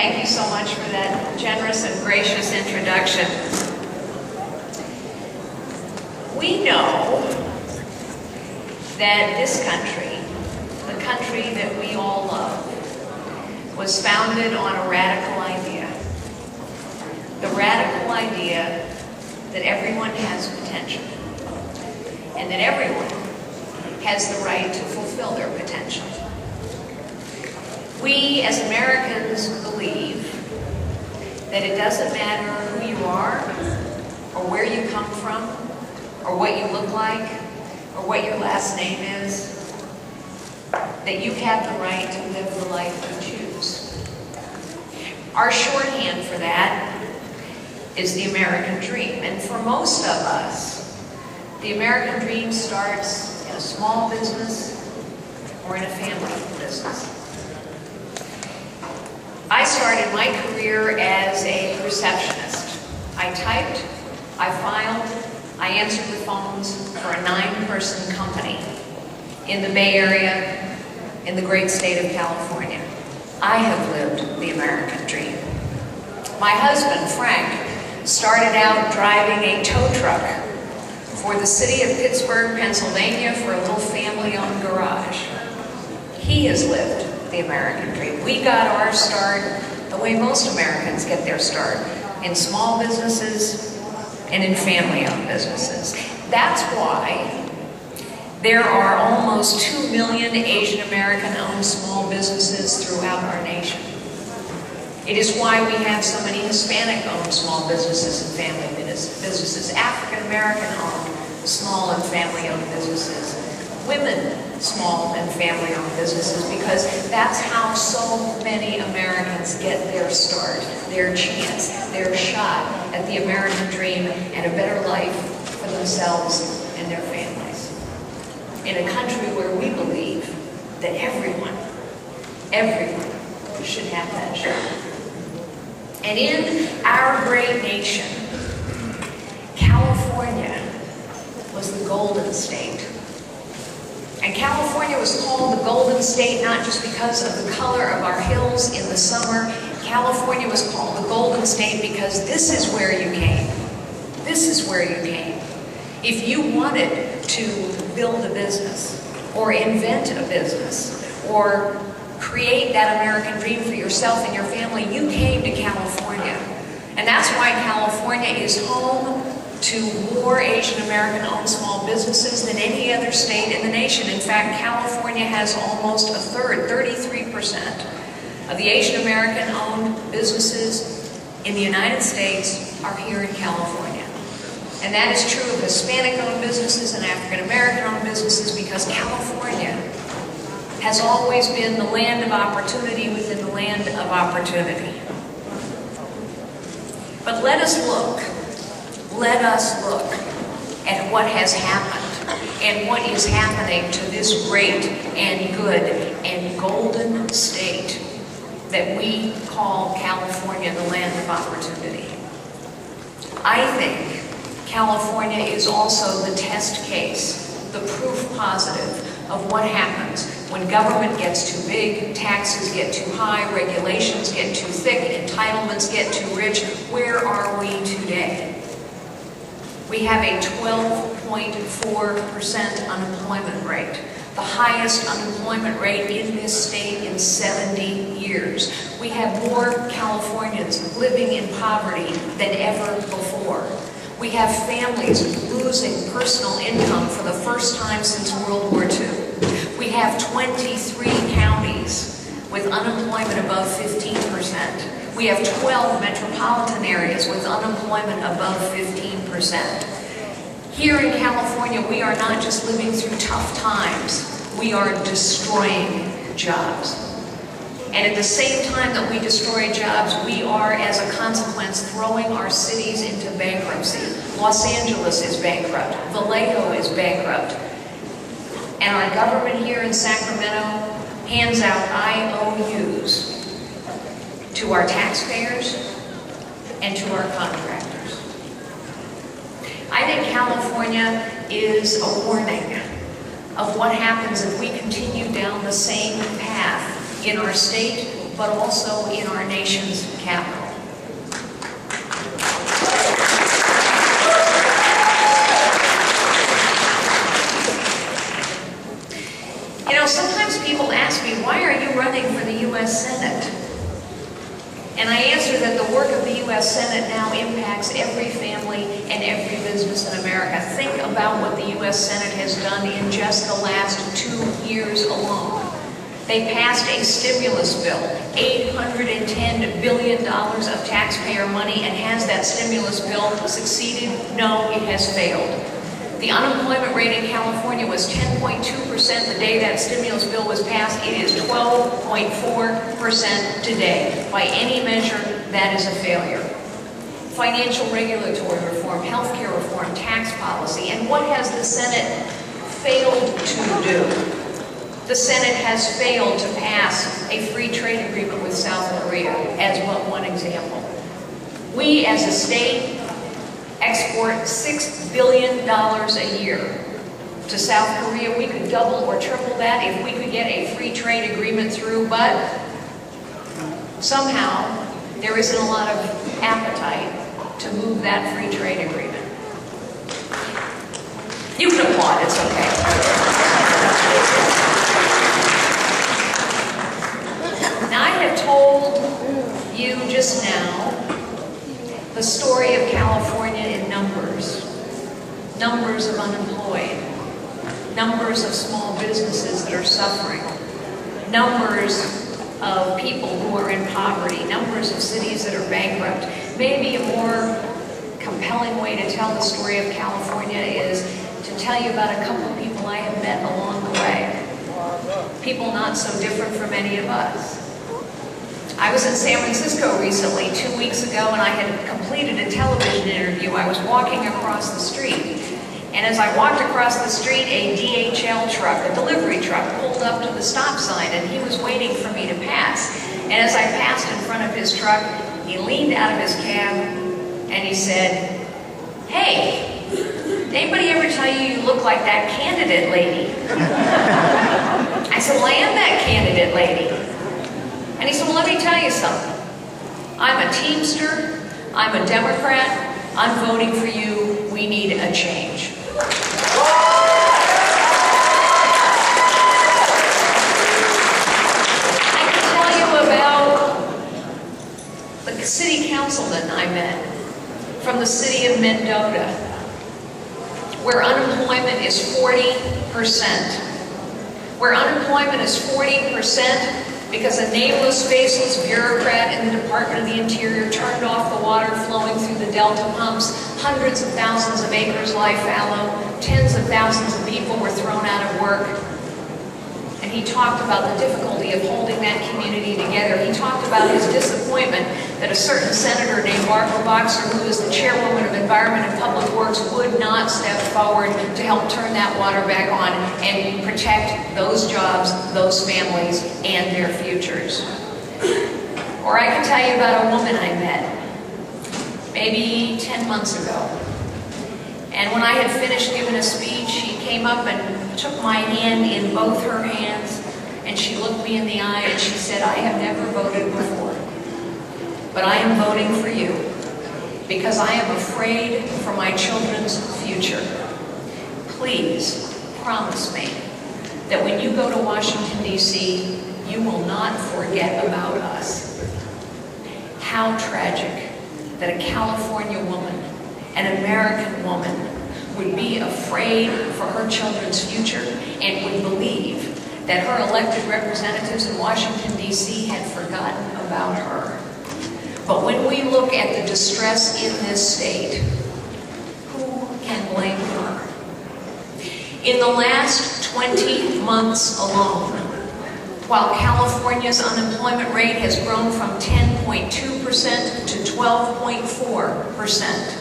Thank you so much for that generous and gracious introduction. We know that this country, the country that we all love, was founded on a radical idea. The radical idea that everyone has potential and that everyone has the right to fulfill their potential. We as Americans believe that it doesn't matter who you are or where you come from or what you look like or what your last name is, that you have the right to live the life you choose. Our shorthand for that is the American dream. And for most of us, the American dream starts in a small business or in a family business. I started my career as a receptionist. I typed, I filed, I answered the phones for a 9-person company in the Bay Area, in the great state of California. I have lived the American dream. My husband, Frank, started out driving a tow truck for the city of Pittsburgh, Pennsylvania for a little family-owned garage. He has lived the American dream. We got our start the way most Americans get their start, in small businesses and in family-owned businesses. That's why there are almost 2 million Asian American-owned small businesses throughout our nation. It is why we have so many Hispanic-owned small businesses and family businesses, African American-owned small and family-owned businesses, women small and family-owned businesses, because that's how so many Americans get their start, their chance, their shot at the American dream and a better life for themselves and their families. In a country where we believe that everyone should have that shot. And in our great nation, California was the Golden State. And California was called the Golden State not just because of the color of our hills in the summer. California was called the Golden State because this is where you came. This is where you came. If you wanted to build a business, or invent a business, or create that American dream for yourself and your family, you came to California. And that's why California is home to more Asian American-owned small businesses than any other state in the nation. In fact, California has almost a third, 33% of the Asian American-owned businesses in the United States are here in California. And that is true of Hispanic-owned businesses and African American-owned businesses, because California has always been the land of opportunity within the land of opportunity. But let us look at what has happened and what is happening to this great and good and golden state that we call California, the land of opportunity. I think California is also the test case, the proof positive of what happens when government gets too big, taxes get too high, regulations get too thick, entitlements get too rich. Where are we today? We have a 12.4% unemployment rate, the highest unemployment rate in this state in 70 years. We have more Californians living in poverty than ever before. We have families losing personal income for the first time since World War II. We have 23 counties with unemployment above 15%. We have 12 metropolitan areas with unemployment above 15%. Here in California, we are not just living through tough times, we are destroying jobs. And at the same time that we destroy jobs, we are, as a consequence, throwing our cities into bankruptcy. Los Angeles is bankrupt. Vallejo is bankrupt. And our government here in Sacramento hands out IOUs to our taxpayers and to our contractors. I think California is a warning of what happens if we continue down the same path in our state, but also in our nation's capital. You know, sometimes people ask me, why are you running for the U.S. Senate? And I answer that the work of the U.S. Senate now impacts every family and every business in America. Think about what the U.S. Senate has done in just the last 2 years alone. They passed a stimulus bill, $810 billion of taxpayer money, and has that stimulus bill succeeded? No, it has failed. The unemployment rate in California was 10.2% the day that stimulus bill was passed. It is 12.4% today. By any measure, that is a failure. Financial regulatory reform, healthcare reform, tax policy, and what has the Senate failed to do? The Senate has failed to pass a free trade agreement with South Korea, as but one example. We, as a state, export $6 billion a year to South Korea. We could double or triple that if we could get a free trade agreement through, but somehow there isn't a lot of appetite to move that free trade agreement. You can applaud, it's okay. Now, I have told you just now the story of California in numbers. Numbers of unemployed, numbers of small businesses that are suffering, numbers of people who are in poverty, numbers of cities that are bankrupt. Maybe a more compelling way to tell the story of California is to tell you about a couple of people I have met along the way. People not so different from any of us. I was in San Francisco recently, 2 weeks ago, and I had completed a television interview. I was walking across the street, and as I walked across the street, a DHL truck, a delivery truck, pulled up to the stop sign, and he was waiting for me to pass. And as I passed in front of his truck, he leaned out of his cab, and he said, "Hey, did anybody ever tell you you look like that candidate lady?" I said, "Well, I am that candidate lady." And he said, "Well, let me tell you something. I'm a Teamster, I'm a Democrat, I'm voting for you, we need a change." I can tell you about the city councilman I met from the city of Mendota, where unemployment is 40%. Where unemployment is 40%, because a nameless, faceless bureaucrat in the Department of the Interior turned off the water flowing through the Delta pumps. Hundreds of thousands of acres lie fallow. Tens of thousands of people were thrown out of work. And he talked about the difficulty of holding that community together. He talked about his disappointment that a certain senator named Barbara Boxer, who is the chairwoman of Environment and Public Works, would not step forward to help turn that water back on and protect those jobs, those families, and their futures. Or I can tell you about a woman I met maybe 10 months ago. And when I had finished giving a speech, she came up and took my hand in both her hands, and she looked me in the eye and she said, "I have never voted before, but I am voting for you because I am afraid for my children's future. Please promise me that when you go to Washington, D.C., you will not forget about us." How tragic that a California woman, an American woman, would be afraid for her children's future and would believe that her elected representatives in Washington, D.C. had forgotten about her. But when we look at the distress in this state, who can blame her? In the last 20 months alone, while California's unemployment rate has grown from 10.2% to 12.4%,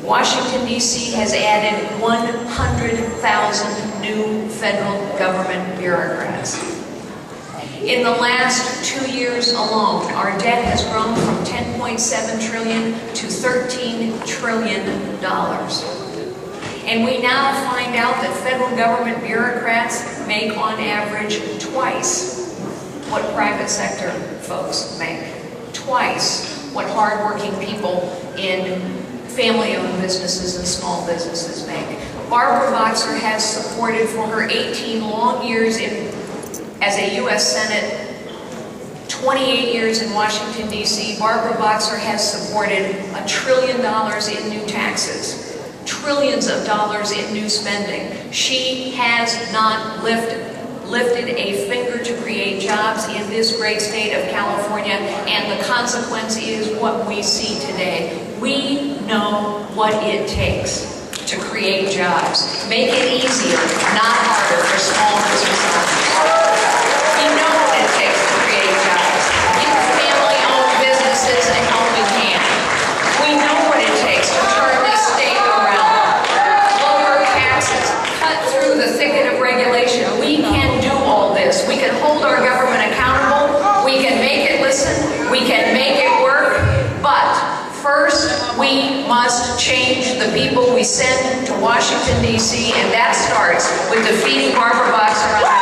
Washington, D.C. has added 100,000 new federal government bureaucrats. In the last 2 years alone, our debt has grown from $10.7 trillion to $13 trillion. And we now find out that federal government bureaucrats make on average twice what private sector folks make, twice what hardworking people in family-owned businesses and small businesses make. Barbara Boxer has supported for her 18 long years as a U.S. Senate, 28 years in Washington, D.C., Barbara Boxer has supported $1 trillion in new taxes, trillions of dollars in new spending. She has not lifted a finger to create jobs in this great state of California, and the consequence is what we see today. We know what it takes to create jobs. Make it easier, not harder, for small business owners. We know what it takes to create jobs. Give family-owned businesses a helping hand. We know what it takes to turn this state around. Lower taxes, cut through the thicket of regulation. We can do all this. We can hold our government accountable. We can make it listen. We can make it work. But first, we must change the people we send to Washington, D.C., and that starts with defeating Barbara Boxer on